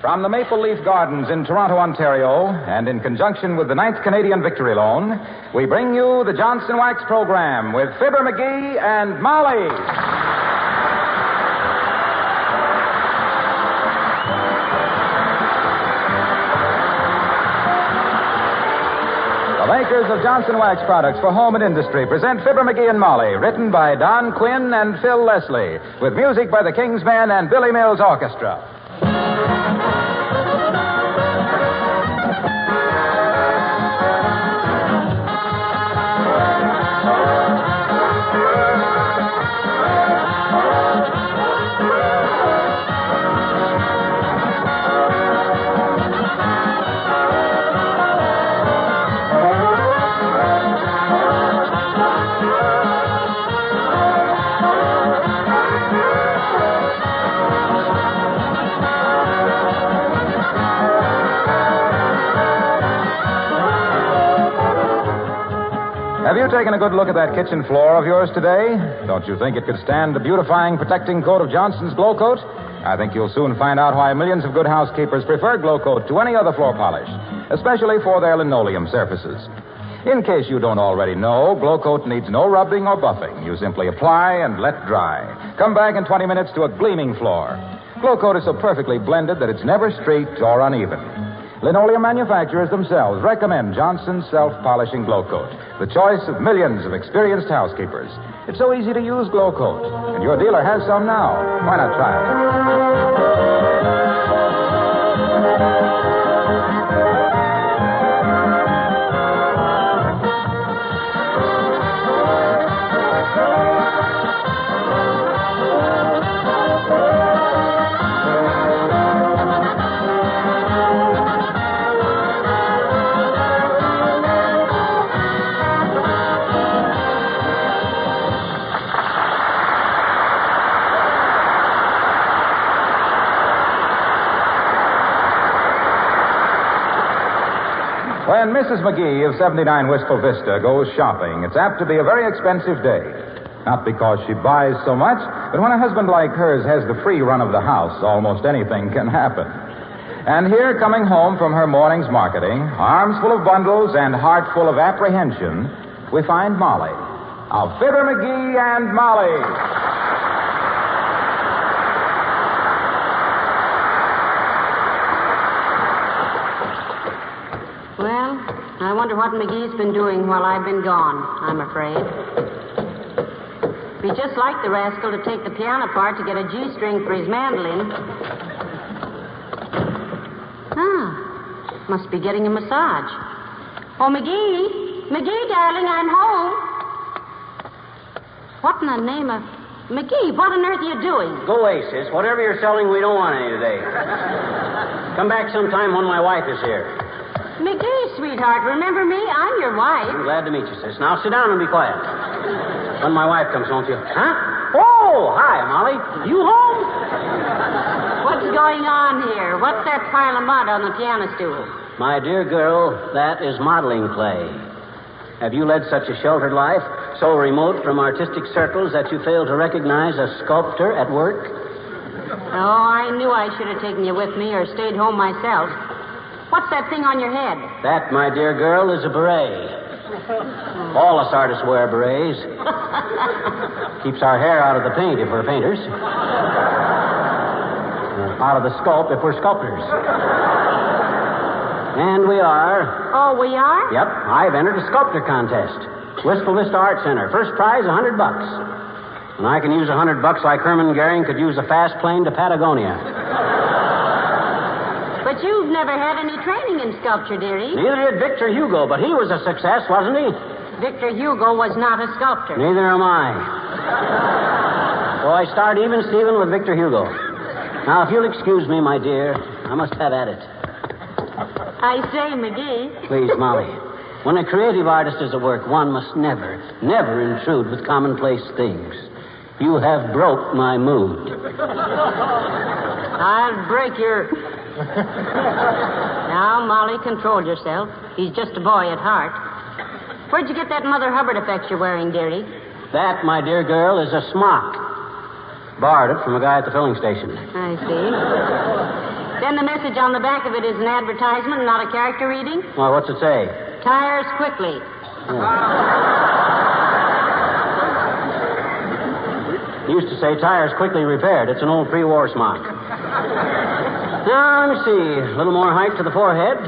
From the Maple Leaf Gardens in Toronto, Ontario, and in conjunction with the 9th Canadian Victory Loan, we bring you the Johnson Wax Program with Fibber McGee and Molly. The makers of Johnson Wax products for home and industry present Fibber McGee and Molly, written by Don Quinn and Phil Leslie, with music by the King's Men and Billy Mills Orchestra. Have you taken a good look at that kitchen floor of yours today? Don't you think it could stand the beautifying, protecting coat of Johnson's Glow Coat? I think you'll soon find out why millions of good housekeepers prefer Glow Coat to any other floor polish, especially for their linoleum surfaces. In case you don't already know, Glow Coat needs no rubbing or buffing. You simply apply and let dry. Come back in 20 minutes to a gleaming floor. Glow Coat is so perfectly blended that it's never streaked or uneven. Linoleum manufacturers themselves recommend Johnson's self-polishing Glow Coat, the choice of millions of experienced housekeepers. It's so easy to use Glow Coat, and your dealer has some now. Why not try it? When Mrs. McGee of 79 Wistful Vista goes shopping, it's apt to be a very expensive day. Not because she buys so much, but when a husband like hers has the free run of the house, almost anything can happen. And here, coming home from her morning's marketing, arms full of bundles and heart full of apprehension, we find Molly, of Fibber McGee and Molly. I wonder what McGee's been doing while I've been gone, I'm afraid. Be just like the rascal to take the piano part to get a G-string for his mandolin. Must be getting a massage. Oh, McGee! McGee, darling, I'm home. What in the name of... McGee, what on earth are you doing? Go away, sis. Whatever you're selling, we don't want any today. Come back sometime when my wife is here. McGee, sweetheart, remember me? I'm your wife. I'm glad to meet you, sis. Now sit down and be quiet. When my wife comes, won't you? Huh? Oh, hi, Molly. You home? What's going on here? What's that pile of mud on the piano stool? My dear girl, that is modeling clay. Have you led such a sheltered life, so remote from artistic circles that you fail to recognize a sculptor at work? Oh, I knew I should have taken you with me or stayed home myself. What's that thing on your head? That, my dear girl, is a beret. All us artists wear berets. Keeps our hair out of the paint if we're painters. Out of the sculpt if we're sculptors. And we are. Oh, we are? Yep. I've entered a sculptor contest. Wistful Vista Art Center. First prize, $100. And I can use $100 like Herman Goering could use a fast plane to Patagonia. But you've never had any training in sculpture, dearie. Neither did Victor Hugo, but he was a success, wasn't he? Victor Hugo was not a sculptor. Neither am I. So I start even Steven with Victor Hugo. Now, if you'll excuse me, my dear, I must have at it. I say, McGee. Please, Molly. When a creative artist is at work, one must never intrude with commonplace things. You have broke my mood. I'll break your... Now, Molly, control yourself. He's just a boy at heart. Where'd you get that Mother Hubbard effect you're wearing, dearie? That, my dear girl, is a smock. Borrowed it from a guy at the filling station. I see. Then the message on the back of it is an advertisement, not a character reading. Well, what's it say? Tires quickly. Used to say tires quickly repaired. It's an old pre-war smock. Now, let me see. A little more height to the forehead.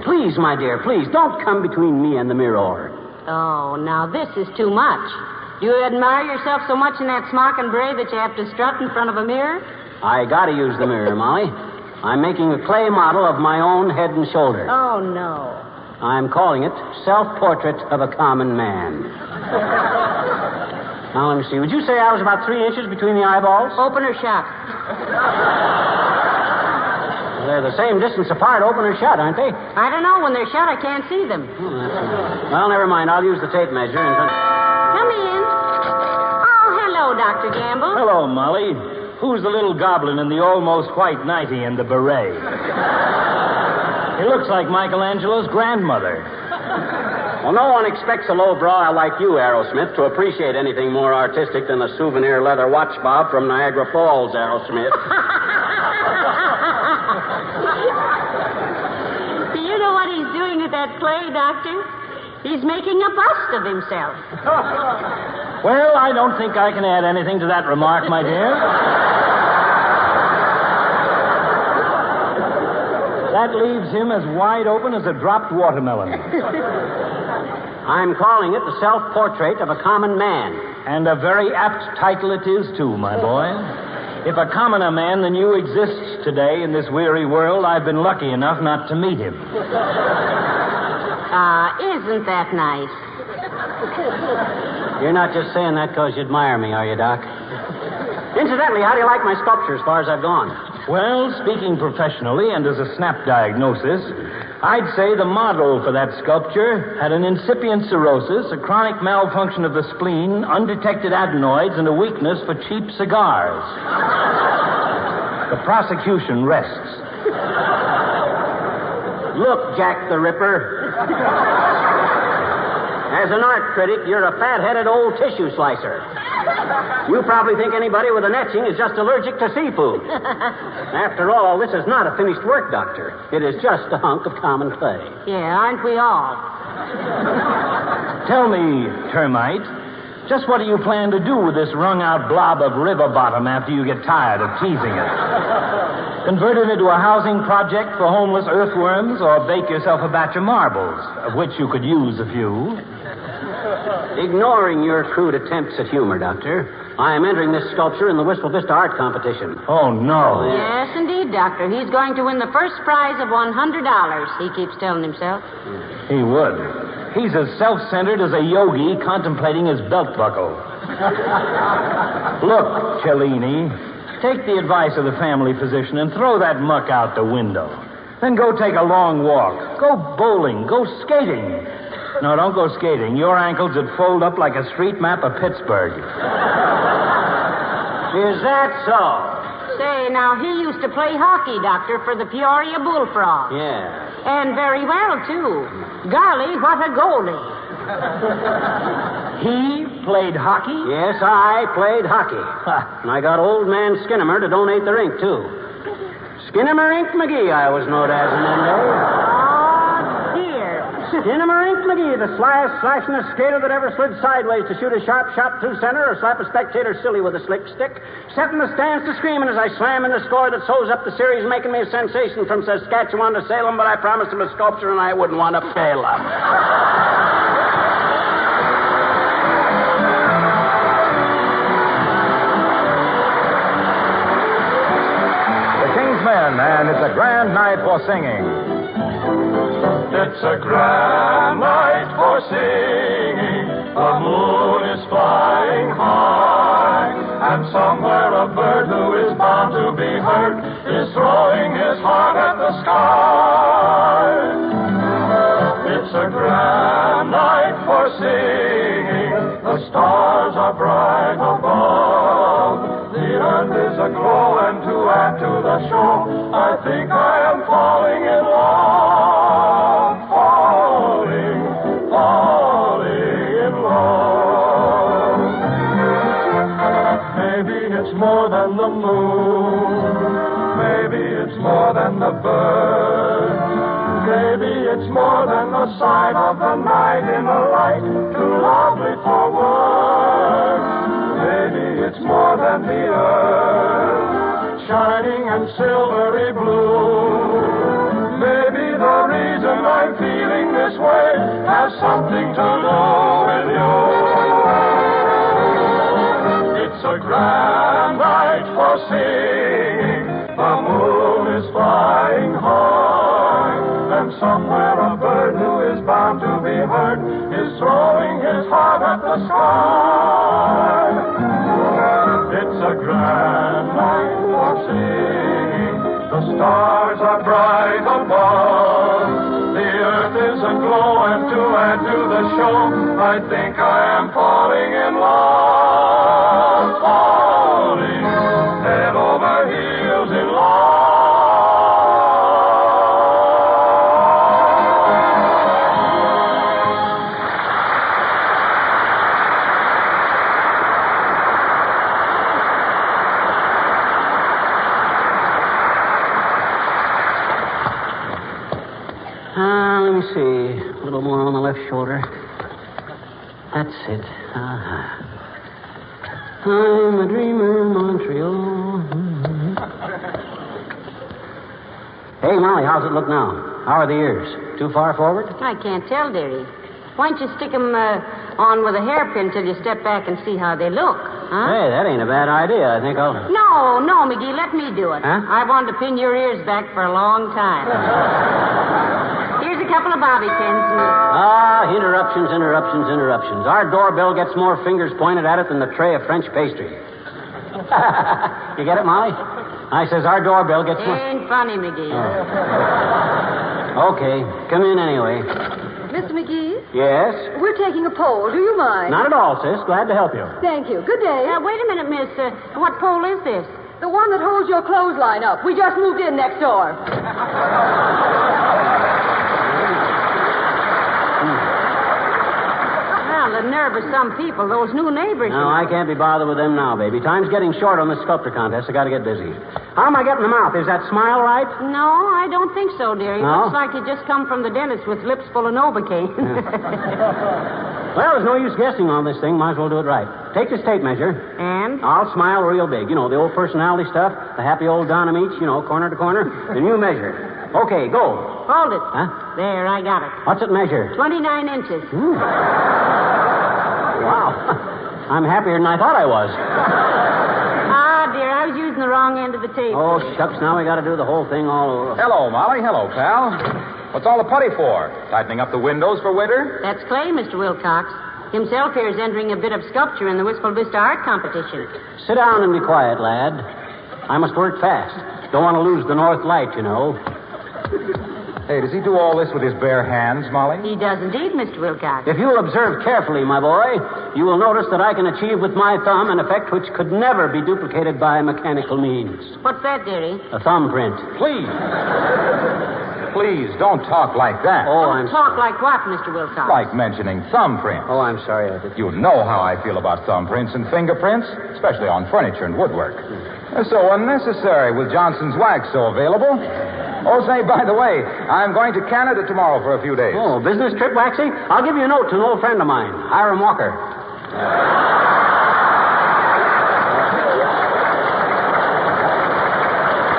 Please, my dear, please, don't come between me and the mirror. Oh, now this is too much. Do you admire yourself so much in that smock and beret that you have to strut in front of a mirror? I gotta use the mirror, Molly. I'm making a clay model of my own head and shoulder. Oh, no. I'm calling it Self-Portrait of a Common Man. Now, let me see. Would you say I was about 3 inches between the eyeballs? Open or shut? They're the same distance apart, open or shut, aren't they? I don't know. When they're shut, I can't see them. Well, never mind. I'll use the tape measure and... Come in. Oh, hello, Dr. Gamble. Hello, Molly. Who's the little goblin in the almost white nightie and the beret? He looks like Michelangelo's grandmother. Well, no one expects a lowbrow like you, Aerosmith, to appreciate anything more artistic than a souvenir leather watch fob from Niagara Falls, Aerosmith. Do you know what he's doing with that clay, Doctor? He's making a bust of himself. Well, I don't think I can add anything to that remark, my dear. That leaves him as wide open as a dropped watermelon. I'm calling it The Self-Portrait of a Common Man. And a very apt title it is, too, my boy. If a commoner man than you exists today in this weary world, I've been lucky enough not to meet him. Isn't that nice? You're not just saying that because you admire me, are you, Doc? Incidentally, how do you like my sculpture as far as I've gone? Well, speaking professionally and as a snap diagnosis, I'd say the model for that sculpture had an incipient cirrhosis, a chronic malfunction of the spleen, undetected adenoids, and a weakness for cheap cigars. The prosecution rests. Look, Jack the Ripper. As an art critic, you're a fat-headed old tissue slicer. You probably think anybody with an etching is just allergic to seafood. After all, this is not a finished work, Doctor. It is just a hunk of common clay. Yeah, aren't we all? Tell me, termite, just what do you plan to do with this wrung-out blob of river bottom after you get tired of teasing it? Convert it into a housing project for homeless earthworms, or bake yourself a batch of marbles, of which you could use a few? Ignoring your crude attempts at humor, Doctor, I am entering this sculpture in the Wistful Vista art competition. Oh, no. Yes, indeed, Doctor. He's going to win the first prize of $100, he keeps telling himself. He would. He's as self-centered as a yogi contemplating his belt buckle. Look, Cellini, take the advice of the family physician and throw that muck out the window. Then go take a long walk. Go bowling. Go skating. No, don't go skating. Your ankles would fold up like a street map of Pittsburgh. Is that so? Say, now, he used to play hockey, Doctor, for the Peoria Bullfrogs. Yeah. And very well, too. Golly, what a goalie. He played hockey? Yes, I played hockey. And I got old man Skinnamer to donate the rink, too. Skinnamer Ink McGee, I was known as in them days. Oh, dear. Skinnamer Ink McGee, the slyest slashingest skater that ever slid sideways to shoot a sharp shot through center or slap a spectator silly with a slick stick. Set in the stands to screaming as I slam in the score that sews up the series, making me a sensation from Saskatchewan to Salem, but I promised him a sculpture and I wouldn't want to fail him. And it's a grand night for singing. It's a grand night for singing. The moon is flying high, and somewhere a bird who is bound to be heard is throwing his heart at the sky. It's a grand night for singing. The stars are bright above. The earth is aglow, and to add to the show, I think I am falling in love. Falling in love. Maybe it's more than the moon. Maybe it's more more than the bird. Maybe it's more than the sight of the night in the light, too lovely for words. Maybe it's more than the earth, shining and silvery blue. Maybe the reason I'm feeling this way has something to do with you. It's a grand night for singing. The moon is flying high, and somewhere a bird who is bound to be heard is throwing his heart at the sky. It's a grand night for singing. The stars are bright above. The earth is aglow, and to add to the show, I think I am falling in love. Falling head over heels in love. Let me see. A little more on the left shoulder. That's it. I'm a dreamer in Montreal. Hey, Molly, how's it look now? How are the ears? Too far forward? I can't tell, dearie. Why don't you stick 'em on with a hairpin till you step back and see how they look, huh? Hey, that ain't a bad idea. I think I'll... No, McGee, let me do it. Huh? I wanted to pin your ears back for a long time. Here's a couple of bobby pins. Interruptions. Our doorbell gets more fingers pointed at it than the tray of French pastry. You get it, Molly? I says our doorbell gets more... Ain't funny, McGee. Oh. Okay, come in anyway. Mr. McGee? Yes? We're taking a poll. Do you mind? Not at all, sis. Glad to help you. Thank you. Good day. Wait a minute, miss. What pole is this? The one that holds your clothesline up. We just moved in next door. Well, the nerve of some people, those new neighbors. No, I can't be bothered with them now, baby. Time's getting short on the sculptor contest. I gotta get busy. How am I getting them out? Is that smile right? No, I don't think so, dearie. No? Looks like you just come from the dentist with lips full of Novocaine. Well, there's no use guessing on this thing. Might as well do it right. Take this tape measure. And? I'll smile real big. You know, the old personality stuff. The happy old Donna Meach, corner to corner. And you measure. Okay, go. Hold it. Huh? There, I got it. What's it measure? 29 inches. Wow. I'm happier than I thought I was. Dear, I was using the wrong end of the tape. Oh, shucks, now we got to do the whole thing all over. Hello, Molly. Hello, pal. What's all the putty for? Tightening up the windows for winter? That's Clay, Mr. Wilcox. Himself here is entering a bit of sculpture in the Wistful Vista Art Competition. Sit down and be quiet, lad. I must work fast. Don't want to lose the north light, Hey, does he do all this with his bare hands, Molly? He does indeed, Mr. Wilcox. If you'll observe carefully, my boy, you will notice that I can achieve with my thumb an effect which could never be duplicated by mechanical means. What's that, dearie? A thumbprint. Please. Please, don't talk like that. Oh, I'm Talk like what, Mr. Wilcox? Like mentioning thumbprints. Oh, I'm sorry, I did. You know how I feel about thumbprints and fingerprints, especially on furniture and woodwork. They're so unnecessary with Johnson's wax so available. Oh, say, by the way, I'm going to Canada tomorrow for a few days. Oh, business trip, Waxy? I'll give you a note to an old friend of mine, Hiram Walker.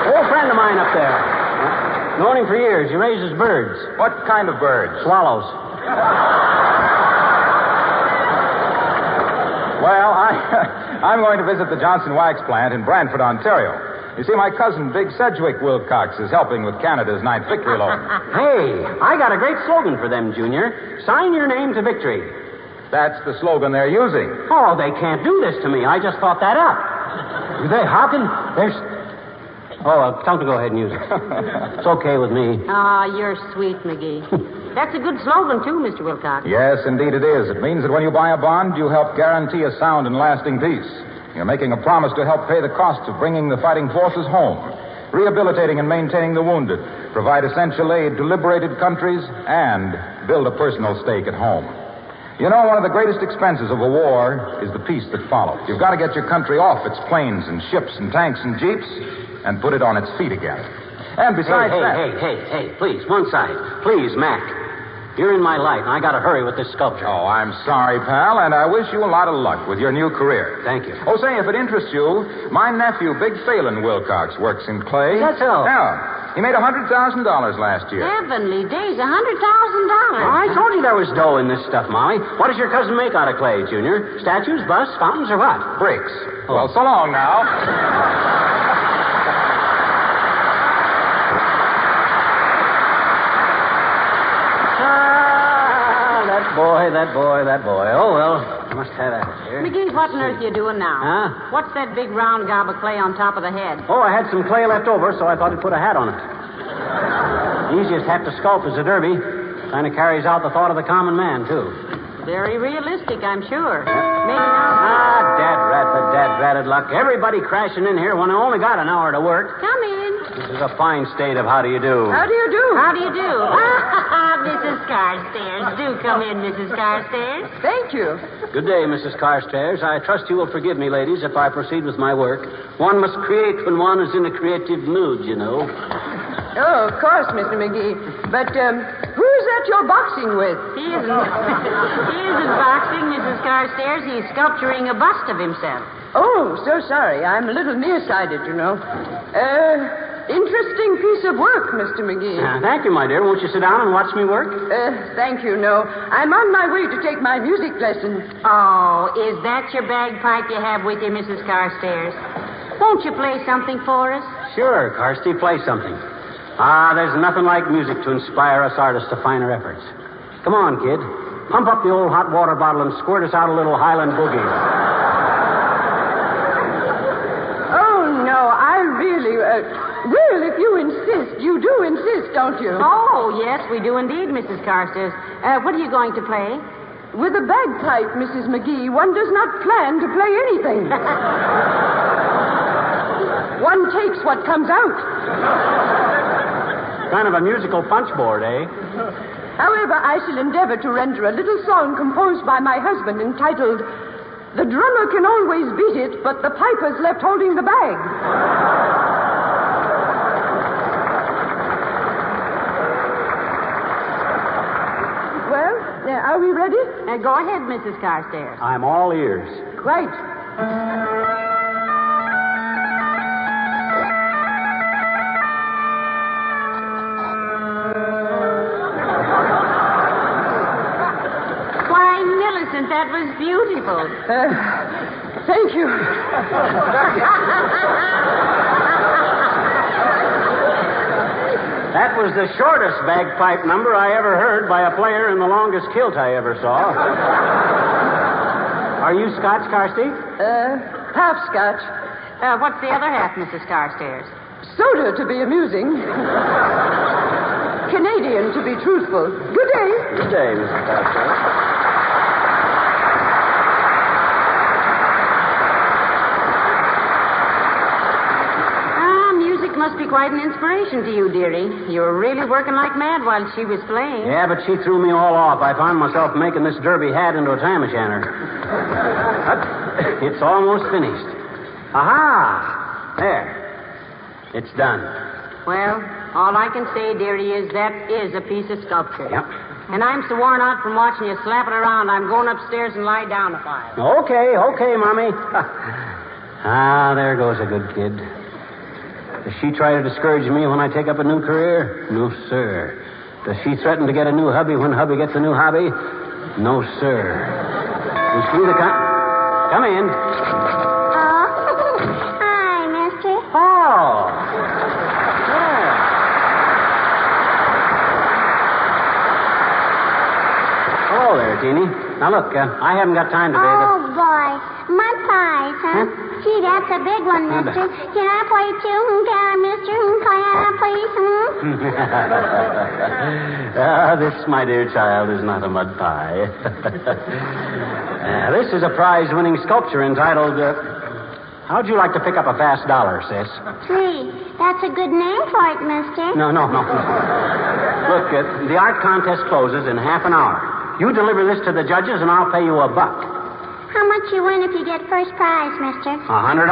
Old friend of mine up there. Known him for years. He raises birds. What kind of birds? Swallows. Well, I'm going to visit the Johnson Wax plant in Brantford, Ontario. You see, my cousin, Big Sedgwick Wilcox, is helping with Canada's Ninth Victory Loan. Hey, I got a great slogan for them, Junior. Sign your name to victory. That's the slogan they're using. Oh, they can't do this to me. I just thought that up. How can... There's... Oh, tell them to go ahead and use it. It's okay with me. You're sweet, McGee. That's a good slogan, too, Mr. Wilcox. Yes, indeed it is. It means that when you buy a bond, you help guarantee a sound and lasting peace. You're making a promise to help pay the costs of bringing the fighting forces home, rehabilitating and maintaining the wounded, provide essential aid to liberated countries, and build a personal stake at home. You know, one of the greatest expenses of a war is the peace that follows. You've got to get your country off its planes and ships and tanks and jeeps and put it on its feet again. And besides Hey, please, one side. Please, Mac. You're in my light, and I gotta hurry with this sculpture. Oh, I'm sorry, pal, and I wish you a lot of luck with your new career. Thank you. Oh, say, if it interests you, my nephew, Big Phelan Wilcox, works in clay. That's all. Yeah. He made $100,000 last year. Heavenly days, $100,000. I told you there was dough in this stuff, Molly. What does your cousin make out of clay, Junior? Statues, busts, fountains, or what? Bricks. Well, so long now. That boy. Oh, well, I must have that here. McGee, what on earth are you doing now? Huh? What's that big round gob of clay on top of the head? Oh, I had some clay left over, so I thought I'd put a hat on it. The easiest hat to sculpt is a derby. Kind of carries out the thought of the common man, too. Very realistic, I'm sure. Maybe now. Dad-ratted luck. Everybody crashing in here when I only got an hour to work. Come in. This is a fine state of how do you do. How do you do? How do you do? Mrs. Carstairs. Do come in, Mrs. Carstairs. Thank you. Good day, Mrs. Carstairs. I trust you will forgive me, ladies, if I proceed with my work. One must create when one is in a creative mood, you know. Oh, of course, Mr. McGee. But who is that you're boxing with? He isn't boxing, Mrs. Carstairs. He's sculpturing a bust of himself. Oh, so sorry. I'm a little nearsighted, you know. Interesting piece of work, Mr. McGee. Thank you, my dear. Won't you sit down and watch me work? Thank you, no. I'm on my way to take my music lesson. Oh, is that your bagpipe you have with you, Mrs. Carstairs? Won't you play something for us? Sure, Carsty, play something. There's nothing like music to inspire us artists to finer efforts. Come on, kid. Pump up the old hot water bottle and squirt us out a little Highland boogie. Oh, no, I really... well, if you insist, you do insist, don't you? Oh, yes, we do indeed, Mrs. Carstairs. What are you going to play? With a bagpipe, Mrs. McGee, one does not plan to play anything. One takes what comes out. Kind of a musical punch board, eh? However, I shall endeavor to render a little song composed by my husband entitled, "The drummer can always beat it, but the piper's left holding the bag." Well, are we ready? Go ahead, Mrs. Carstairs. I'm all ears. Right. That was beautiful. Thank you. That was the shortest bagpipe number I ever heard by a player in the longest kilt I ever saw. Are you Scotch, Carsty? Half Scotch. What's the other half, Mrs. Carstairs? Soda, to be amusing. Canadian, to be truthful. Good day. Good day, Mrs. Carstairs. Must be quite an inspiration to you, dearie. You were really working like mad while she was playing. Yeah, but she threw me all off. I found myself making this derby hat into a tam o' shanter. It's almost finished. Aha! There. It's done. Well, all I can say, dearie, is that is a piece of sculpture. Yep. And I'm so worn out from watching you slap it around, I'm going upstairs and lie down a while. Okay, Mommy. There goes a good kid. Does she try to discourage me when I take up a new career? No, sir. Does she threaten to get a new hubby when hubby gets a new hobby? No, sir. Is she the kind... Come in. Oh. Hi, mister. Oh. Yeah. Hello there, Teeny. Now, look, I haven't got time today. Oh, boy. Mud pies, huh? Gee, that's a big one, mister. Can I play too? Can I, mister? Can I, please? This, my dear child, is not a mud pie. This is a prize-winning sculpture entitled, How'd you like to pick up a fast dollar, sis? Gee, that's a good name for it, mister. No. Look, the art contest closes in half an hour. You deliver this to the judges, and I'll pay you $1. How much you win if you get first prize, mister? $100.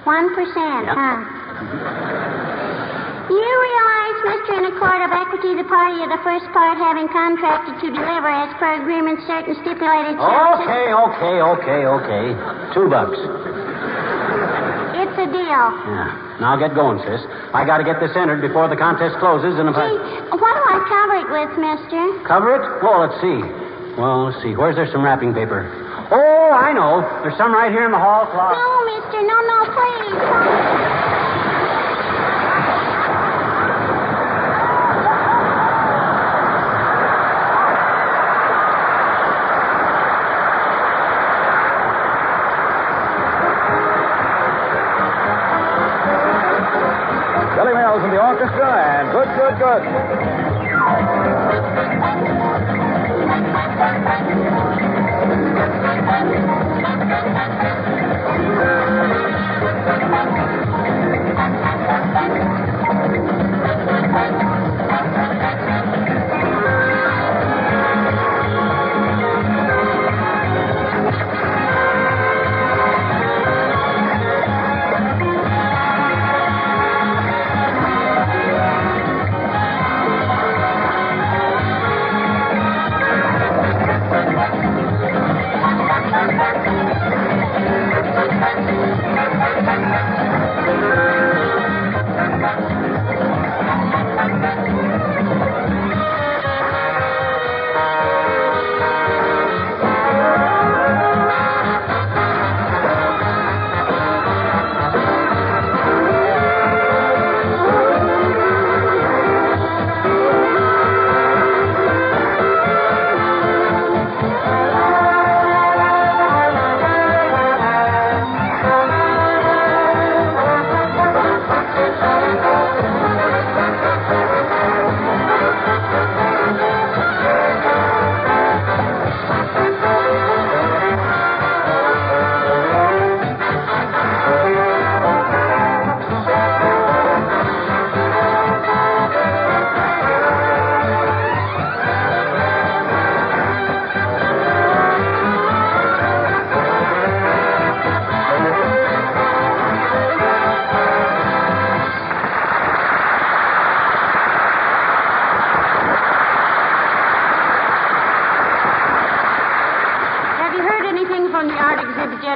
1%, Yep. huh? You realize, Mr., in a court of equity, the party of the first part having contracted to deliver as per agreement certain stipulated charges. Okay. $2. It's a deal. Yeah. Now get going, sis. I got to get this entered before the contest closes, and if Gee, what do I cover it with, mister? Cover it? Oh, let's see. Where's there some wrapping paper? Oh, I know. There's some right here in the hall closet. No, mister. No, please. Billy Mills and the orchestra, and good.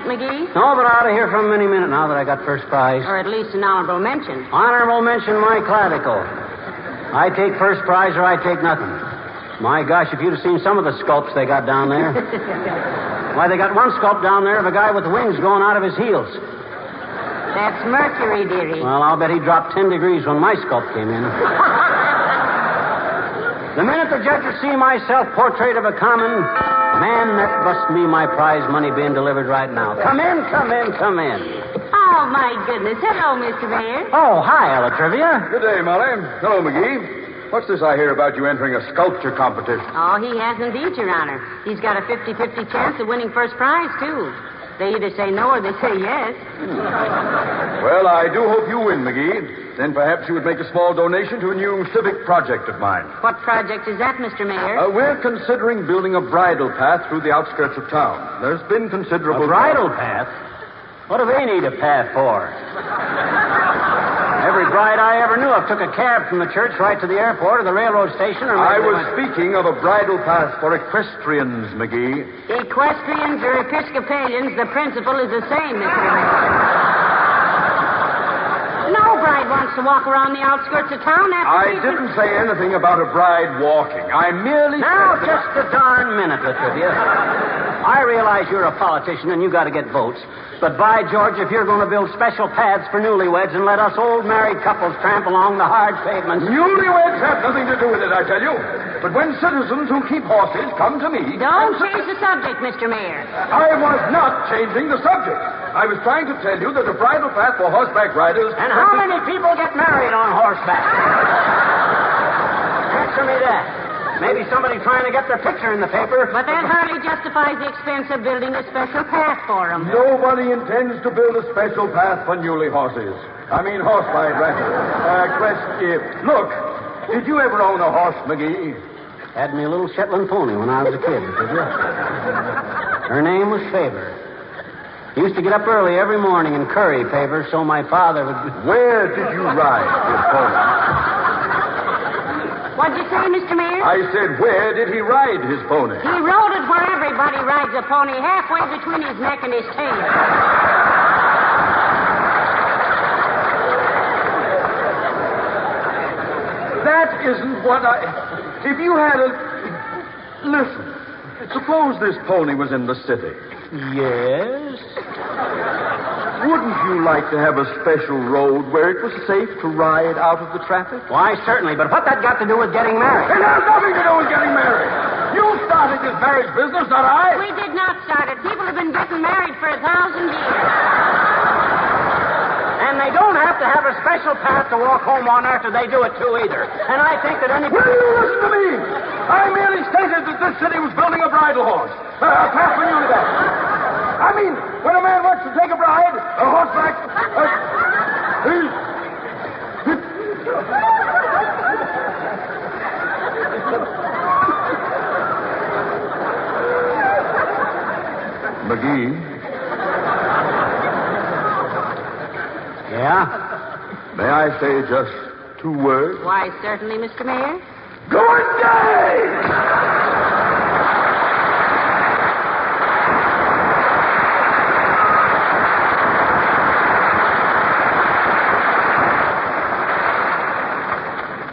McGee? No, but I ought to hear from him any minute now that I got first prize. Or at least an honorable mention. Honorable mention, my clavicle. I take first prize or I take nothing. My gosh, if you'd have seen some of the sculpts they got down there. Why, they got one sculpt down there of a guy with wings going out of his heels. That's Mercury, dearie. Well, I'll bet he dropped 10 degrees when my sculpt came in. The minute the judges see my self-portrait of a common man, that must be my prize money being delivered right now. Come in. Oh, my goodness. Hello, Mr. Mayor. Oh, hi, Ella Trivia. Good day, Molly. Hello, McGee. What's this I hear about you entering a sculpture competition? Oh, he has indeed, Your Honor. He's got a 50-50 chance of winning first prize, too. They either say no or they say yes. Well, I do hope you win, McGee. Then perhaps you would make a small donation to a new civic project of mine. What project is that, Mr. Mayor? We're considering building a bridle path through the outskirts of town. There's been considerable... A bridle path? What do they need a path for? Every bride I ever knew of took a cab from the church right to the airport or the railroad station. Or I was speaking of a bridle path for equestrians, McGee. Equestrians or Episcopalians, the principle is the same, Mr. Mayor. No bride wants to walk around the outskirts of town after... I didn't say anything about a bride walking. I merely Now, said... just a darn minute, Latrivia. I realize you're a politician and you got to get votes. But by George, if you're going to build special paths for newlyweds and let us old married couples tramp along the hard pavements... Newlyweds have nothing to do with it, I tell you. But when citizens who keep horses come to me... Don't change the subject, Mr. Mayor. I was not changing the subject. I was trying to tell you that a bridle path for horseback riders... And how many people get married on horseback? Answer me that. Maybe somebody trying to get their picture in the paper. But that hardly justifies the expense of building a special path for them. Nobody intends to build a special path for horse ride riders. Look, did you ever own a horse, McGee? Had me a little Shetland pony when I was a kid, did you? Her name was Fibber. Used to get up early every morning and curry Fibber so my father would... Where did you ride this pony? say, Mr. Mayor? I said, where did he ride his pony? He rode it where everybody rides a pony, halfway between his neck and his tail. That isn't what I... If you had a... Listen, suppose this pony was in the city. Yes? Wouldn't you like to have a special road where it was safe to ride out of the traffic? Why, certainly, but what that got to do with getting married? It has nothing to do with getting married. You started this marriage business, not I. We did not start it. People have been getting married for 1,000 years. And they don't have to have a special path to walk home on after they do it, too, either. And I think that any... Will you listen to me? I merely stated that this city was building a bridal horse. A path for newly weds. I mean, when a man wants to take a bride, a horseback... McGee? Yeah? May I say just 2 words? Why, certainly, Mr. Mayor. Good day!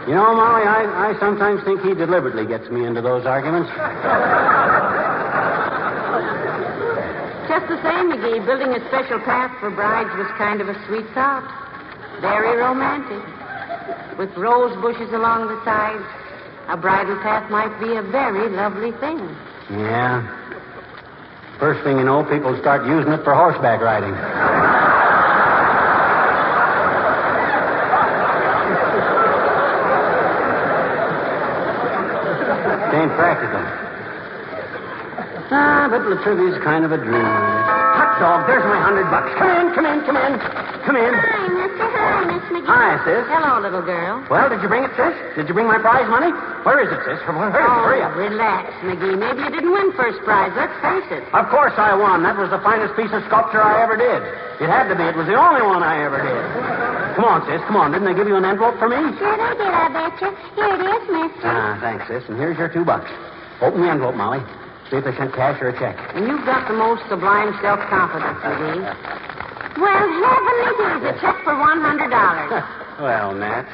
You know, Molly, I sometimes think he deliberately gets me into those arguments. Just the same, McGee, building a special path for brides was kind of a sweet thought. Very romantic. With rose bushes along the sides, a bridal path might be a very lovely thing. Yeah. First thing you know, people start using it for horseback riding. It ain't practical. But Latruvia's kind of a dream. Hot dog, there's my $100. Come in. Hi, Mister. Hi, Miss McGee. Hi, sis. Hello, little girl. Well, did you bring it, sis? Did you bring my prize money? Where is it, sis? Hurry up. Relax, McGee. Maybe you didn't win first prize. Let's face it. Of course I won. That was the finest piece of sculpture I ever did. It had to be. It was the only one I ever did. Come on, sis. Come on. Didn't they give you an envelope for me? Sure they did, I betcha. Here it is, mister. Thanks, sis. And here's your $2. Open the envelope, Molly. See if they sent cash or a check. And you've got the most sublime self-confidence, McGee. Well, heavenly days, a check for $100. Well, Nat.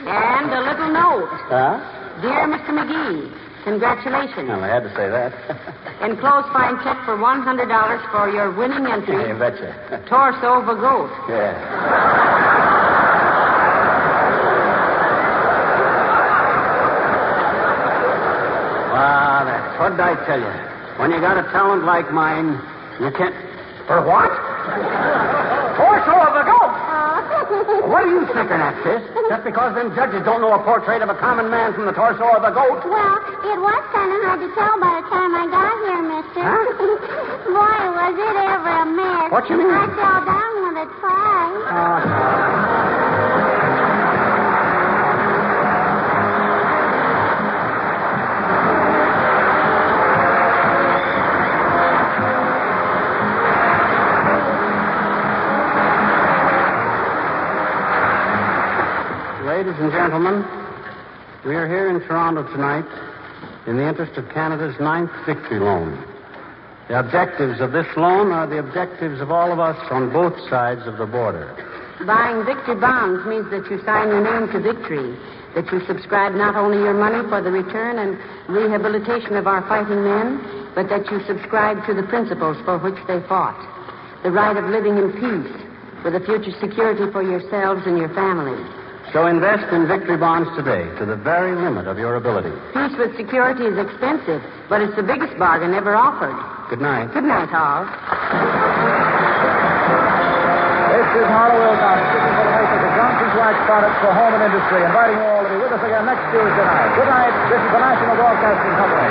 And a little note. Huh? Dear Mr. McGee, congratulations. Well, I had to say that. Enclosed fine check for $100 for your winning entry. You betcha. Torso of a goat. Yeah. What did I tell you? When you got a talent like mine, you can't... For what? Torso of a goat! What are you thinking at, sis? Just because them judges don't know a portrait of a common man from the torso of a goat? Well, it was kind of hard to tell by the time I got here, mister. Huh? Boy, was it ever a mess. What you mean? I fell down with it twice. Ladies and gentlemen, we are here in Toronto tonight in the interest of Canada's 9th victory loan. The objectives of this loan are the objectives of all of us on both sides of the border. Buying victory bonds means that you sign your name to victory, that you subscribe not only your money for the return and rehabilitation of our fighting men, but that you subscribe to the principles for which they fought. The right of living in peace, with a future security for yourselves and your families. So invest in victory bonds today to the very limit of your ability. Peace with security is expensive, but it's the biggest bargain ever offered. Good night. Good night, Hall. This is Harlow Wilcox, speaking for the makers of Johnson's Wax products for home and industry, inviting you all to be with us again next Tuesday night. Good night. This is the National Broadcasting Company.